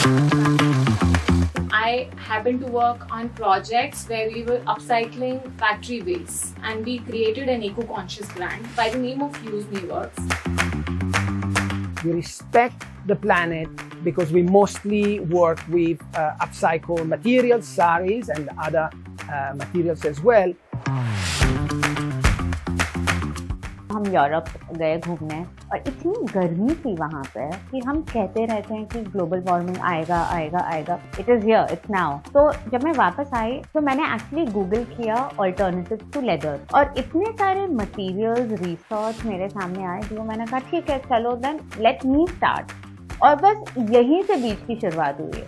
I happened to work on projects where we were upcycling factory waste, and we created an eco-conscious brand by the name of Use Me Works. We respect the planet because we mostly work with upcycled materials, saris and other materials as well. हम Europe गए घूमने और इतनी गर्मी थी वहाँ पे कि हम कहते रहते हैं कि ग्लोबल वार्मिंग आएगा आएगा आएगा. It is here, it's now. तो जब मैं वापस आई तो मैंने एक्चुअली गूगल किया ऑल्टरनेटिव्स टू लेदर और इतने सारे मटेरियल्स रिसर्च मेरे सामने आए जो मैंने कहा ठीक है चलो देन लेट मी स्टार्ट. और बस यहीं से बीच की शुरुआत हुई है.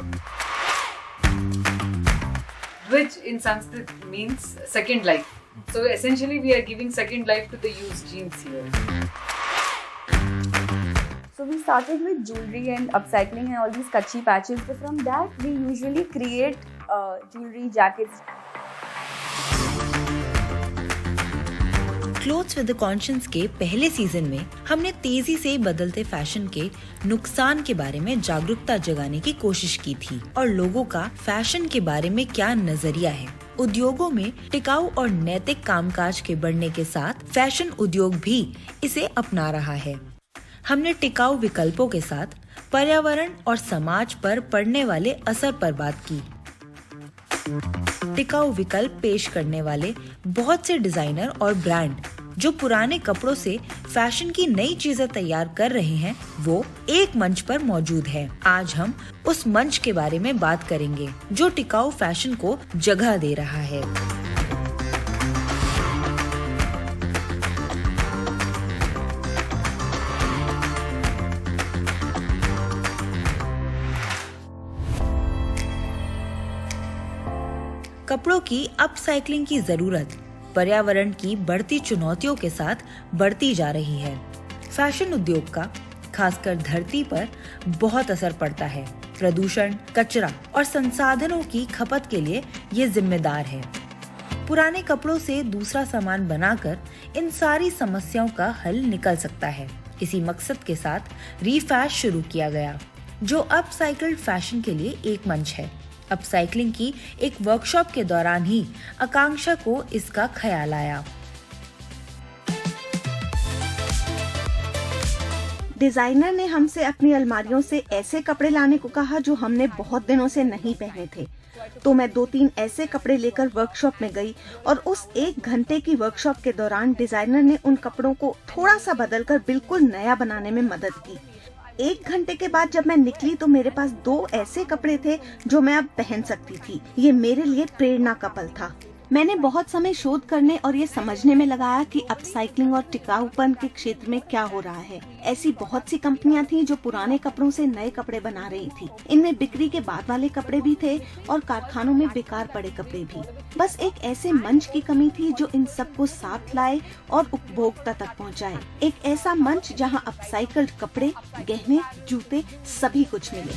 Which in Sanskrit means second life. So essentially we are giving second life to the used jeans here. So we started with jewelry and upcycling and all these kachi patches. So from that we usually create jewelry, jackets. Clothes with the conscience के पहले season में हमने तेजी से बदलते fashion के नुकसान के बारे में जागरूकता जगाने की कोशिश की थी और लोगों का फैशन के बारे में क्या नजरिया है. उद्योगों में टिकाऊ और नैतिक कामकाज के बढ़ने के साथ फैशन उद्योग भी इसे अपना रहा है. हमने टिकाऊ विकल्पों के साथ पर्यावरण और समाज पर पड़ने वाले असर पर बात की. टिकाऊ विकल्प पेश करने वाले बहुत से डिजाइनर और ब्रांड जो पुराने कपड़ों से फैशन की नई चीजें तैयार कर रहे हैं वो एक मंच पर मौजूद है. आज हम उस मंच के बारे में बात करेंगे जो टिकाऊ फैशन को जगह दे रहा है. कपड़ों की अपसाइक्लिंग की जरूरत पर्यावरण की बढ़ती चुनौतियों के साथ बढ़ती जा रही है. फैशन उद्योग का खासकर धरती पर बहुत असर पड़ता है. प्रदूषण, कचरा और संसाधनों की खपत के लिए ये जिम्मेदार है. पुराने कपड़ों से दूसरा सामान बनाकर इन सारी समस्याओं का हल निकल सकता है. इसी मकसद के साथ रीफैश शुरू किया गया जो अपसाइक्ल्ड फैशन के लिए एक मंच है. अपसाइक्लिंग की एक वर्कशॉप के दौरान ही आकांक्षा को इसका ख्याल आया. डिजाइनर ने हमसे अपनी अलमारियों से ऐसे कपड़े लाने को कहा जो हमने बहुत दिनों से नहीं पहने थे. तो मैं 2-3 ऐसे कपड़े लेकर वर्कशॉप में गई और उस 1 घंटे की वर्कशॉप के दौरान डिजाइनर ने उन कपड़ों को थोड़ा सा बदलकर बिल्कुल नया बनाने में मदद की. 1 घंटे के बाद जब मैं निकली तो मेरे पास 2 ऐसे कपड़े थे जो मैं अब पहन सकती थी. ये मेरे लिए प्रेरणा का पल था. मैंने बहुत समय शोध करने और ये समझने में लगाया कि अपसाइक्लिंग और टिकाऊपन के क्षेत्र में क्या हो रहा है. ऐसी बहुत सी कंपनियां थी जो पुराने कपड़ों से नए कपड़े बना रही थी. इनमें बिक्री के बाद वाले कपड़े भी थे और कारखानों में बेकार पड़े कपड़े भी. बस एक ऐसे मंच की कमी थी जो इन सबको साथ लाए और उपभोक्ता तक पहुंचाए. एक ऐसा मंच जहां अपसाइक्ल्ड कपड़े, गहने, जूते सभी कुछ मिले.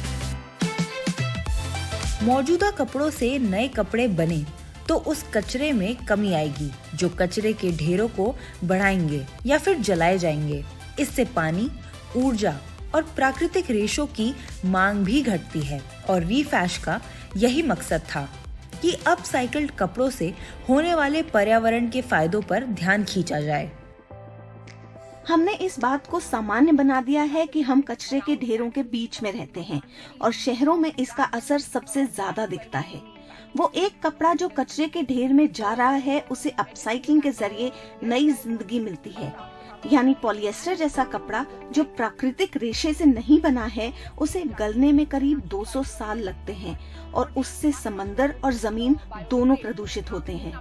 मौजूदा कपड़ों से नए कपड़े बने तो उस कचरे में कमी आएगी जो कचरे के ढेरों को बढ़ाएंगे या फिर जलाए जाएंगे. इससे पानी, ऊर्जा और प्राकृतिक रेशों की मांग भी घटती है और रीफैश का यही मकसद था कि अपसाइक्ल्ड कपड़ों से होने वाले पर्यावरण के फायदों पर ध्यान खींचा जाए. हमने इस बात को सामान्य बना दिया है कि हम कचरे के ढेरों के बीच में रहते हैं और शहरों में इसका असर सबसे ज्यादा दिखता है. वो एक कपड़ा जो कचरे के ढेर में जा रहा है उसे अपसाइक्लिंग के जरिए नई जिंदगी मिलती है. यानी पॉलिएस्टर जैसा कपड़ा जो प्राकृतिक रेशे से नहीं बना है उसे गलने में करीब 200 साल लगते हैं और उससे समंदर और जमीन दोनों प्रदूषित होते हैं.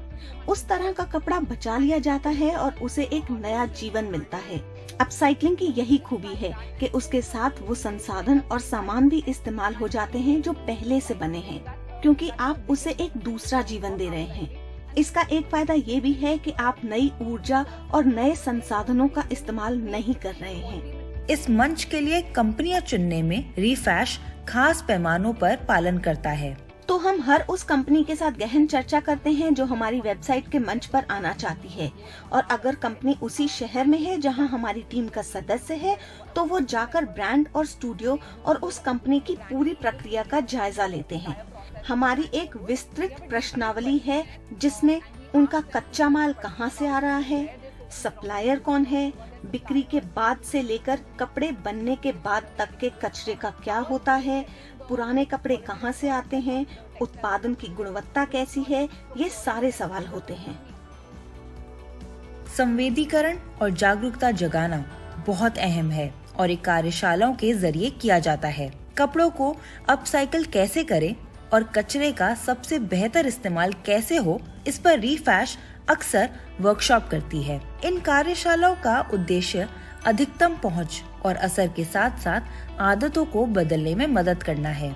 उस तरह का कपड़ा बचा लिया जाता है और उसे एक नया जीवन मिलता है. अपसाइक्लिंग की यही खूबी है कि उसके साथ वो संसाधन और सामान भी इस्तेमाल हो जाते हैं जो पहले से बने हैं, क्योंकि आप उसे एक दूसरा जीवन दे रहे हैं. इसका एक फायदा ये भी है कि आप नई ऊर्जा और नए संसाधनों का इस्तेमाल नहीं कर रहे हैं. इस मंच के लिए कंपनियां चुनने में रीफैश खास पैमानों पर पालन करता है. तो हम हर उस कंपनी के साथ गहन चर्चा करते हैं जो हमारी वेबसाइट के मंच पर आना चाहती है, और अगर कंपनी उसी शहर में है जहां हमारी टीम का सदस्य है तो वो जाकर ब्रांड और स्टूडियो और उस कंपनी की पूरी प्रक्रिया का जायजा लेते हैं। हमारी एक विस्तृत प्रश्नावली है जिसमें उनका कच्चा माल कहां से आ रहा है, सप्लायर कौन है, बिक्री के बाद से लेकर कपड़े बनने के बाद तक के कचरे का क्या होता है, पुराने कपड़े कहां से आते हैं, उत्पादन की गुणवत्ता कैसी है, ये सारे सवाल होते हैं। संवेदीकरण और जागरूकता जगाना बहुत अहम है और एक कार्यशालाओं के जरिए किया जाता है। कपड़ों को अपसाइकिल कैसे करें और कचरे का सबसे बेहतर इस्तेमाल कैसे हो, इस पर रीफैश अक्सर वर्कशॉप करती है। इन कार्यशालाओं का उद्देश्य अधिकतम पहुंच और असर के साथ साथ आदतों को बदलने में मदद करना है।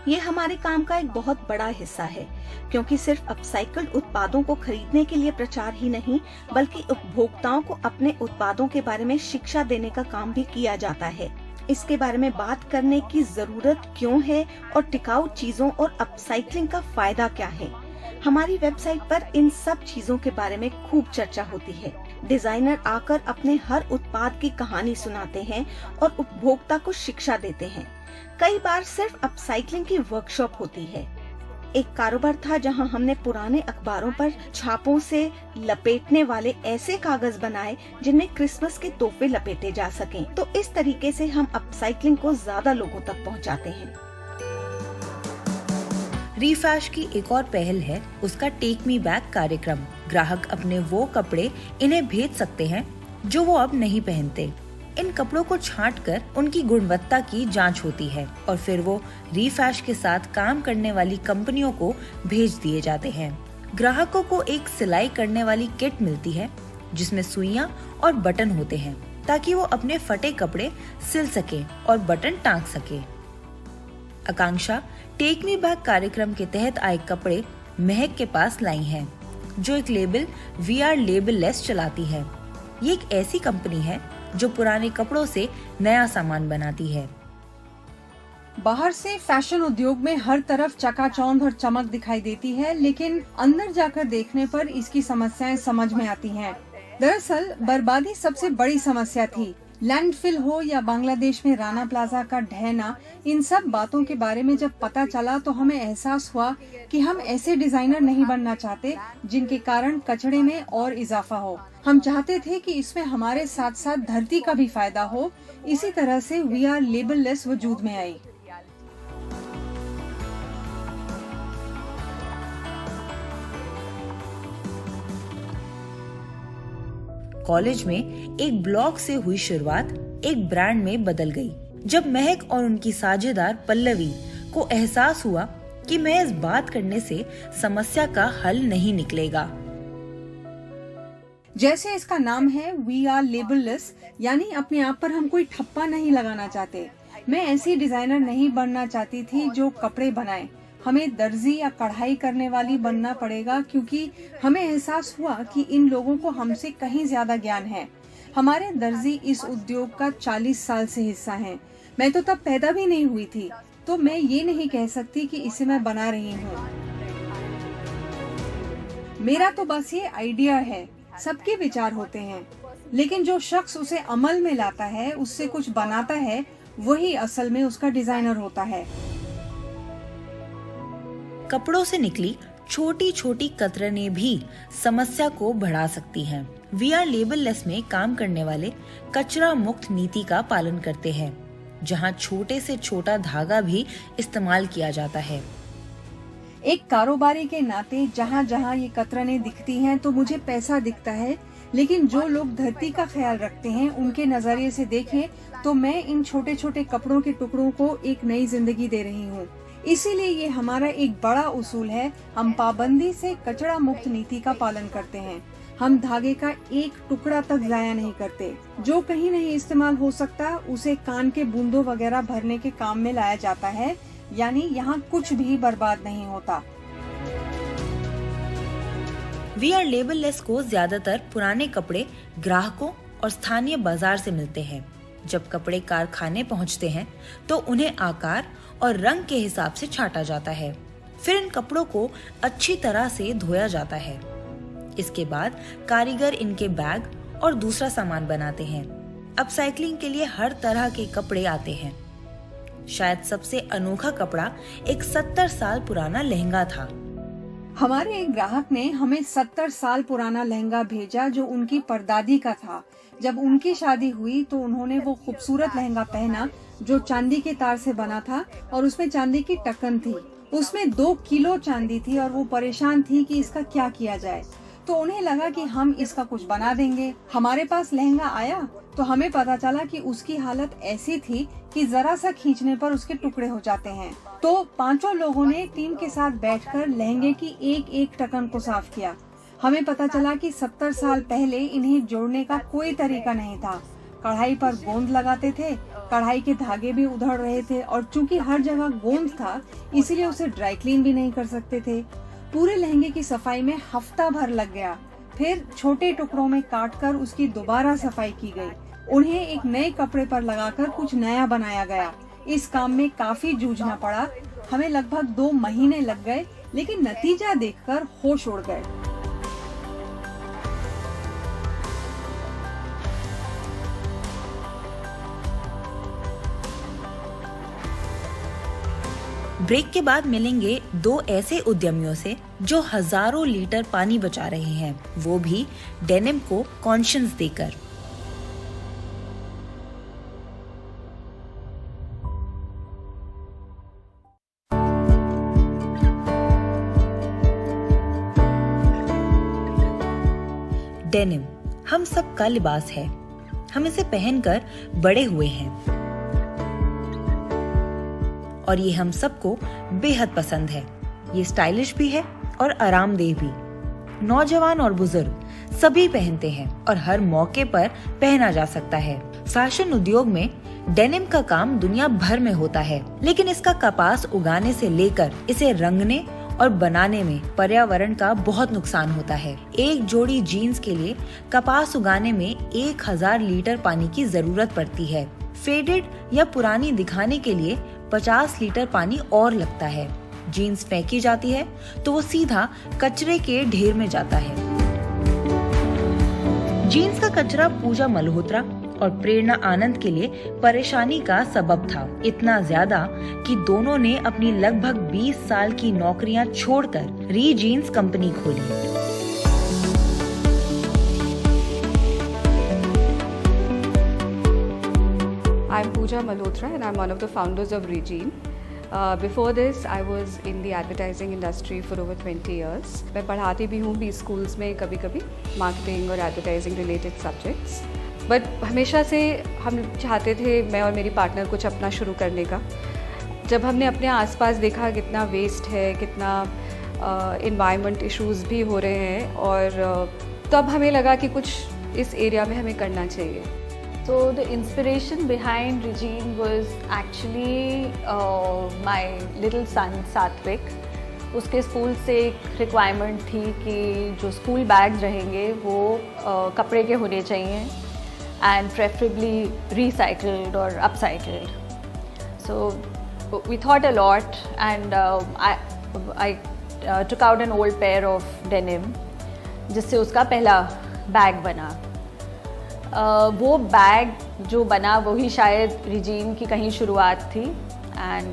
ये हमारे काम का एक बहुत बड़ा हिस्सा है, क्योंकि सिर्फ अपसाइकल्ड उत्पादों को खरीदने के लिए प्रचार ही नहीं बल्कि उपभोक्ताओं को अपने उत्पादों के बारे में शिक्षा देने का काम भी किया जाता है। इसके बारे में बात करने की जरूरत क्यों है और टिकाऊ चीजों और अपसाइक्लिंग का फायदा क्या है। हमारी वेबसाइट पर इन सब चीजों के बारे में खूब चर्चा होती है। डिजाइनर आकर अपने हर उत्पाद की कहानी सुनाते हैं और उपभोक्ता को शिक्षा देते हैं। कई बार सिर्फ अपसाइक्लिंग की वर्कशॉप होती है। एक कारोबार था जहां हमने पुराने अखबारों पर छापों से लपेटने वाले ऐसे कागज बनाए जिनमें क्रिसमस के तोहफे लपेटे जा सकें। तो इस तरीके से हम अपसाइक्लिंग को ज्यादा लोगों तक पहुंचाते हैं। रीफैश की एक और पहल है उसका टेक मी बैक कार्यक्रम। ग्राहक अपने वो कपड़े इन्हें भेज सकते हैं जो वो अब नहीं पहनते। इन कपड़ों को छांटकर उनकी गुणवत्ता की जांच होती है और फिर वो रीफैश के साथ काम करने वाली कंपनियों को भेज दिए जाते हैं। ग्राहकों को एक सिलाई करने वाली किट मिलती है जिसमें सुइयां और बटन होते हैं ताकि वो अपने फटे कपड़े सिल सके और बटन टांग सके। आकांक्षा टेक मी बैक कार्यक्रम के तहत आए कपड़े महक के पास लाई हैं, जो एक label we are label less चलाती है। ये एक ऐसी कंपनी है जो पुराने कपड़ों से नया सामान बनाती है। बाहर से फैशन उद्योग में हर तरफ चकाचौंध और चमक दिखाई देती है, लेकिन अंदर जाकर देखने पर इसकी समस्याएं समझ में आती हैं। दरअसल बर्बादी सबसे बड़ी समस्या थी। लैंडफिल हो या बांग्लादेश में राना प्लाजा का ढहना, इन सब बातों के बारे में जब पता चला तो हमें एहसास हुआ कि हम ऐसे डिजाइनर नहीं बनना चाहते जिनके कारण कचरे में और इजाफा हो। हम चाहते थे कि इसमें हमारे साथ साथ धरती का भी फायदा हो। इसी तरह से वी आर लेबल लेस वजूद में आई। कॉलेज में एक ब्लॉग से हुई शुरुआत एक ब्रांड में बदल गई जब महक और उनकी साझेदार पल्लवी को एहसास हुआ कि मैं इस बात करने से समस्या का हल नहीं निकलेगा। जैसे इसका नाम है वी आर लेबललेस, यानी अपने आप पर हम कोई ठप्पा नहीं लगाना चाहते। मैं ऐसी डिजाइनर नहीं बनना चाहती थी जो कपड़े बनाए। हमें दर्जी या कढ़ाई करने वाली बनना पड़ेगा, क्योंकि हमें एहसास हुआ कि इन लोगों को हमसे कहीं ज्यादा ज्ञान है। हमारे दर्जी इस उद्योग का 40 साल से हिस्सा हैं। मैं तो तब पैदा भी नहीं हुई थी, तो मैं ये नहीं कह सकती कि इसे मैं बना रही हूँ। मेरा तो बस ये आइडिया है। सबके विचार होते हैं, लेकिन जो शख्स उसे अमल में लाता है, उससे कुछ बनाता है, वही असल में उसका डिजाइनर होता है। कपड़ों से निकली छोटी छोटी कतरनें भी समस्या को बढ़ा सकती हैं। वी आर लेबल लेस में काम करने वाले कचरा मुक्त नीति का पालन करते हैं, जहां छोटे से छोटा धागा भी इस्तेमाल किया जाता है। एक कारोबारी के नाते जहाँ जहाँ ये कतरनें दिखती हैं तो मुझे पैसा दिखता है, लेकिन जो लोग धरती का ख्याल रखते हैं उनके नजरिए से देखें तो मैं इन छोटे छोटे कपड़ों के टुकड़ों को एक नई जिंदगी दे रही हूँ। इसीलिए ये हमारा एक बड़ा उसूल है। हम पाबंदी से कचरा मुक्त नीति का पालन करते हैं। हम धागे का एक टुकड़ा तक जाया नहीं करते। जो कहीं नहीं इस्तेमाल हो सकता उसे कान के बूंदों वगैरह भरने के काम में लाया जाता है, यानी यहाँ कुछ भी बर्बाद नहीं होता। वी आर लेबल लेस को ज्यादातर पुराने कपड़े ग्राहकों और स्थानीय बाजार से मिलते हैं, जब कपड़े कारखाने पहुंचते हैं तो उन्हें आकार और रंग के हिसाब से छांटा जाता है। फिर इन कपड़ों को अच्छी तरह से धोया जाता है। इसके बाद कारीगर इनके बैग और दूसरा सामान बनाते हैं। अपसाइक्लिंग के लिए हर तरह के कपड़े आते हैं। शायद सबसे अनोखा कपड़ा एक 70 साल पुराना लहंगा था। हमारे एक ग्राहक ने हमें 70 साल पुराना लहंगा भेजा जो उनकी परदादी का था। जब उनकी शादी हुई तो उन्होंने वो खूबसूरत लहंगा पहना जो चांदी के तार से बना था और उसमें चांदी की टक्कन थी। उसमें 2 किलो चांदी थी और वो परेशान थी कि इसका क्या किया जाए। तो उन्हें लगा कि हम इसका कुछ बना देंगे। हमारे पास लहंगा आया तो हमें पता चला कि उसकी हालत ऐसी थी कि जरा सा खींचने पर उसके टुकड़े हो जाते हैं। तो 5 लोगों ने टीम के साथ बैठकर लहंगे की एक एक टकन को साफ किया। हमें पता चला कि 70 साल पहले इन्हें जोड़ने का कोई तरीका नहीं था। कढ़ाई पर गोंद लगाते थे, कढ़ाई के धागे भी उधड़ रहे थे और चूंकि हर जगह गोंद था इसलिए उसे ड्राई क्लीन भी नहीं कर सकते थे। पूरे लहंगे की सफाई में हफ्ता भर लग गया। फिर छोटे टुकड़ों में काटकर उसकी दोबारा सफाई की गई। उन्हें एक नए कपड़े पर लगाकर कुछ नया बनाया गया। इस काम में काफी जूझना पड़ा। हमें लगभग 2 महीने लग गए, लेकिन नतीजा देखकर होश उड़ गए। ब्रेक के बाद मिलेंगे 2 ऐसे उद्यमियों से जो हजारों लीटर पानी बचा रहे हैं, वो भी डेनिम को कॉन्शियस देकर। डेनिम हम सब का लिबास है। हम इसे पहनकर बड़े हुए हैं और ये हम सबको बेहद पसंद है। ये स्टाइलिश भी है और आरामदेह भी। नौजवान और बुजुर्ग सभी पहनते हैं और हर मौके पर पहना जा सकता है। फैशन उद्योग में डेनिम का काम दुनिया भर में होता है, लेकिन इसका कपास उगाने से लेकर इसे रंगने और बनाने में पर्यावरण का बहुत नुकसान होता है। एक जोड़ी जीन्स के लिए कपास उगाने में 1000 लीटर पानी की जरूरत पड़ती है। फेडेड या पुरानी दिखाने के लिए 50 लीटर पानी और लगता है। जीन्स फेंकी जाती है तो वो सीधा कचरे के ढेर में जाता है। जीन्स का कचरा पूजा मल्होत्रा और प्रेरणा आनंद के लिए परेशानी का सबब था। इतना ज्यादा कि दोनों ने अपनी लगभग 20 साल की नौकरियां छोड़कर री जीन्स कंपनी खोली। I'm Pooja Malhotra and I'm one of the founders of Regine. Before this, I was in the advertising industry for over 20 years. मैं पढ़ाती भी हूँ भी स्कूल्स में कभी कभी मार्केटिंग और एडवर्टाइजिंग रिलेटेड सब्जेक्ट्स। बट हमेशा से हम चाहते थे, मैं और मेरी पार्टनर, कुछ अपना शुरू करने का। जब हमने अपने आसपास देखा कितना वेस्ट है, कितना इन्वायरमेंट इश्यूज़ भी हो रहे हैं, और तब हमें लगा कि कुछ इस एरिया में हमें करना चाहिए। So the inspiration behind Regine was actually my little son Satvik. उसके स्कूल से एक रिक्वायरमेंट थी कि जो स्कूल बैग्स रहेंगे वो कपड़े के होने चाहिए and preferably recycled or upcycled. So we thought a lot and I took out an old pair of denim जिससे उसका पहला बैग बना। वो बैग जो बना वही शायद रिजीन की कहीं शुरुआत थी, and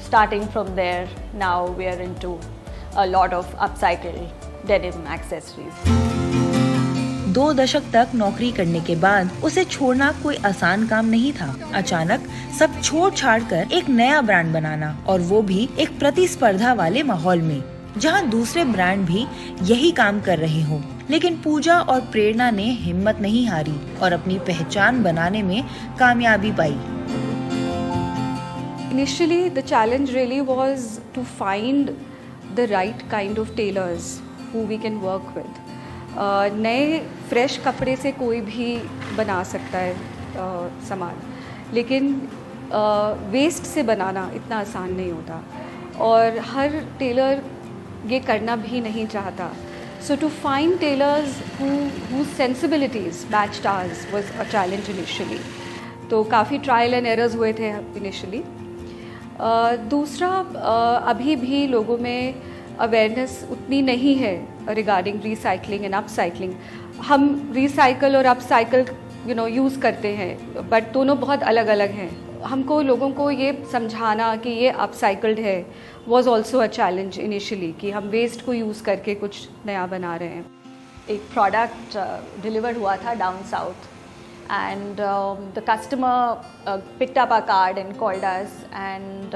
starting from there now we are into a lot of upcycled denim accessories. 2 दशक तक नौकरी करने के बाद उसे छोड़ना कोई आसान काम नहीं था। अचानक सब छोड़ छाड़ कर एक नया ब्रांड बनाना, और वो भी एक प्रतिस्पर्धा वाले माहौल में जहां दूसरे ब्रांड भी यही काम कर रहे हों। लेकिन पूजा और प्रेरणा ने हिम्मत नहीं हारी और अपनी पहचान बनाने में कामयाबी पाई। Initially, the challenge really was to find the right kind of tailors who we can work with. नए फ्रेश कपड़े से कोई भी बना सकता है सामान, लेकिन वेस्ट से बनाना इतना आसान नहीं होता, और हर टेलर ये करना भी नहीं चाहता। So to find tailors whose sensibilities matched ours was a challenge initially. तो काफ़ी ट्रायल एंड एरर्स हुए थे इनिशियली। दूसरा, अभी भी लोगों में अवेयरनेस उतनी नहीं है रिगार्डिंग रिसाइकलिंग एंड अपसाइकलिंग। हम रिसाइकल और अपसाइकल यूज़ करते हैं, बट दोनों बहुत अलग अलग हैं। हमको लोगों को ये समझाना कि ये अपसाइकल्ड है was also a challenge initially, कि हम वेस्ट को यूज़ करके कुछ नया बना रहे हैं। एक प्रोडक्ट डिलीवर हुआ था down south, and the customer picked up our card and called us, and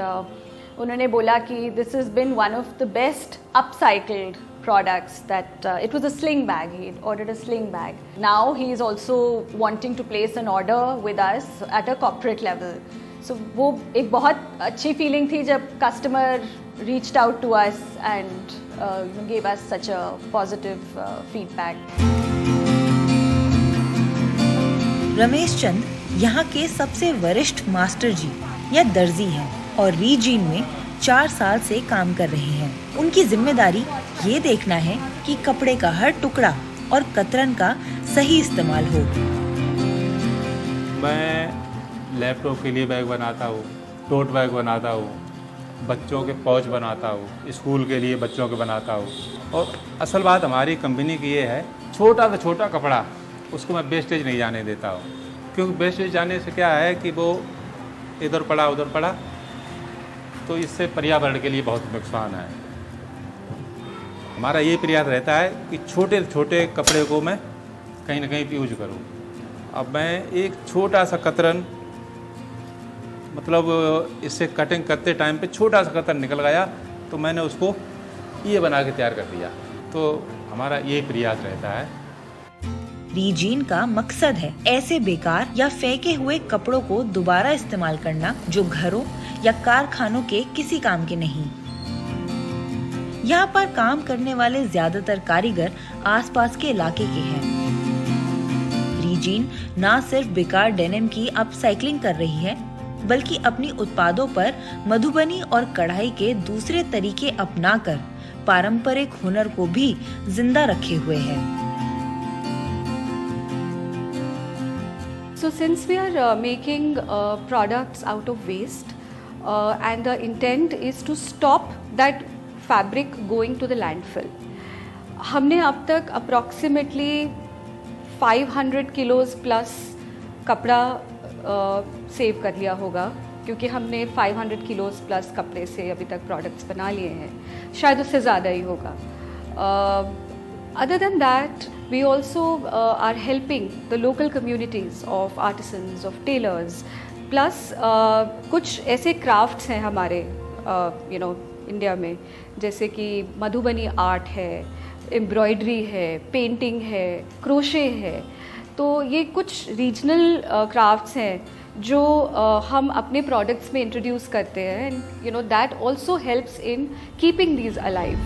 उन्होंने बोला कि this has been one of the best upcycled products, that it was a sling bag. He ordered a sling bag. Now he is also wanting to place an order with us at a corporate level. So वो एक बहुत अच्छी feeling थी जब customer reached out to us and gave us such a positive feedback. Ramesh Chand यहाँ के सबसे वरिष्ठ मास्टर जी या दर्जी हैं और रीजीन में 4 साल से काम कर रहे हैं। उनकी जिम्मेदारी ये देखना है कि कपड़े का हर टुकड़ा और कतरन का सही इस्तेमाल हो। मैं लैपटॉप के लिए बैग बनाता हूँ, टोट बैग बनाता हूँ, बच्चों के पाउच बनाता हूँ, स्कूल के लिए बच्चों के बनाता हूँ। और असल बात हमारी कंपनी की ये है, छोटा से छोटा कपड़ा उसको मैं वेस्टेज नहीं जाने देता हूँ, क्योंकि वेस्टेज जाने से क्या है कि वो इधर पड़ा उधर पड़ा, तो इससे पर्यावरण के लिए बहुत नुकसान है। हमारा ये प्रयास रहता है कि छोटे छोटे कपड़े को मैं कहीं ना कहीं यूज करूँ। अब मैं एक छोटा सा कतरन, मतलब इससे कटिंग करते टाइम पे छोटा सा कतरन निकल गया, तो मैंने उसको ये बना के तैयार कर दिया। तो हमारा ये प्रयास रहता है। रीजीन का मकसद है ऐसे बेकार या फेंके हुए कपड़ों को दोबारा इस्तेमाल करना जो घरों या कारखानों के किसी काम के नहीं। यहाँ पर काम करने वाले ज्यादातर कारीगर आसपास के इलाके के हैं। रीजीन न सिर्फ बेकार डेनिम की अपसाइक्लिंग कर रही है, बल्कि अपनी उत्पादों पर मधुबनी और कढ़ाई के दूसरे तरीके अपनाकर पारंपरिक हुनर को भी जिंदा रखे हुए है। So since we are making products out of waste and the intent is to stop that fabric going to the landfill, हमने अब तक approximately 500 kilos plus कपड़ा सेव कर लिया होगा, क्योंकि हमने 500 kilos plus कपड़े से अभी तक प्रोडक्ट्स बना लिए हैं, शायद उससे ज़्यादा ही होगा। Other than that, we also are helping the local communities of artisans, of tailors, plus कुछ ऐसे crafts हैं हमारे इंडिया में, जैसे कि मधुबनी आर्ट है, एम्ब्रॉयडरी है, पेंटिंग है, क्रोशे है। तो ये कुछ रीजनल क्राफ्ट्स हैं जो हम अपने प्रोडक्ट्स में इंट्रोड्यूस करते हैं, and that also helps in keeping these alive.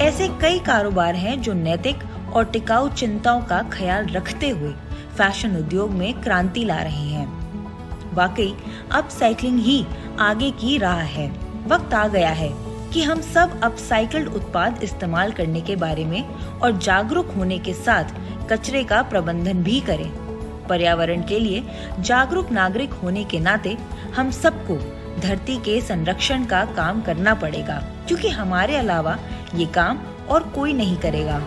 ऐसे कई कारोबार हैं जो नैतिक और टिकाऊ चिंताओं का ख्याल रखते हुए फैशन उद्योग में क्रांति ला रहे हैं। वाकई अपसाइक्लिंग ही आगे की राह है। वक्त आ गया है कि हम सब अपसाइक्ल्ड उत्पाद इस्तेमाल करने के बारे में और जागरूक होने के साथ कचरे का प्रबंधन भी करें। पर्यावरण के लिए जागरूक नागरिक होने के नाते हम सबको धरती के संरक्षण का काम करना पड़ेगा, क्योंकि हमारे अलावा ये काम और कोई नहीं करेगा।